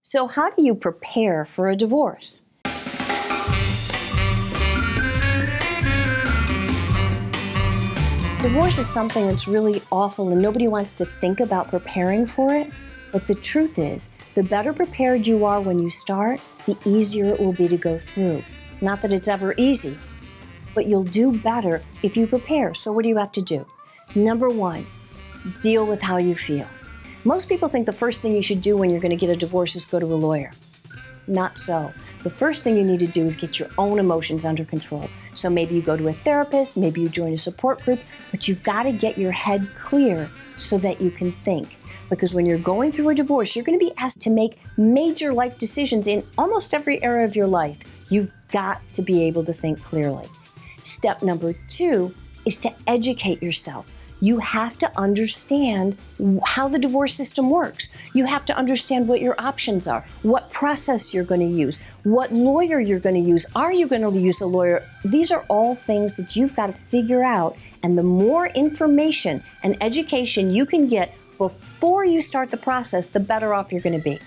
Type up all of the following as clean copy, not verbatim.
So how do you prepare for a divorce? Divorce is something that's really awful and nobody wants to think about preparing for it. But the truth is, the better prepared you are when you start, the easier it will be to go through. Not that it's ever easy, but you'll do better if you prepare. So what do you have to do? Number one, deal with how you feel. Most people think the first thing you should do when you're going to get a divorce is go to a lawyer. Not so. The first thing you need to do is get your own emotions under control. So maybe you go to a therapist, maybe you join a support group, but you've got to get your head clear so that you can think. Because when you're going through a divorce, you're going to be asked to make major life decisions in almost every area of your life. You've got to be able to think clearly. Step number two is to educate yourself. You have to understand how the divorce system works. You have to understand what your options are, what process you're going to use, what lawyer you're going to use. Are you going to use a lawyer? These are all things that you've got to figure out. And the more information and education you can get before you start the process, the better off you're going to be.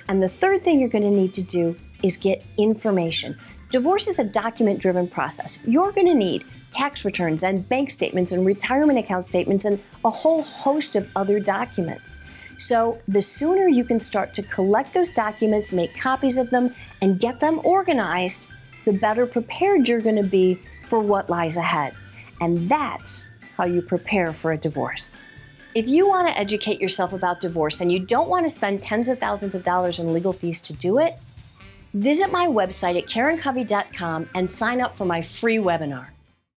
And the third thing you're going to need to do is get information. Divorce is a document-driven process. You're going to need tax returns and bank statements and retirement account statements and a whole host of other documents. So the sooner you can start to collect those documents, make copies of them, and get them organized, the better prepared you're going to be for what lies ahead. And that's how you prepare for a divorce. If you want to educate yourself about divorce and you don't want to spend tens of thousands of dollars in legal fees to do it, visit my website at KarenCovey.com and sign up for my free webinar.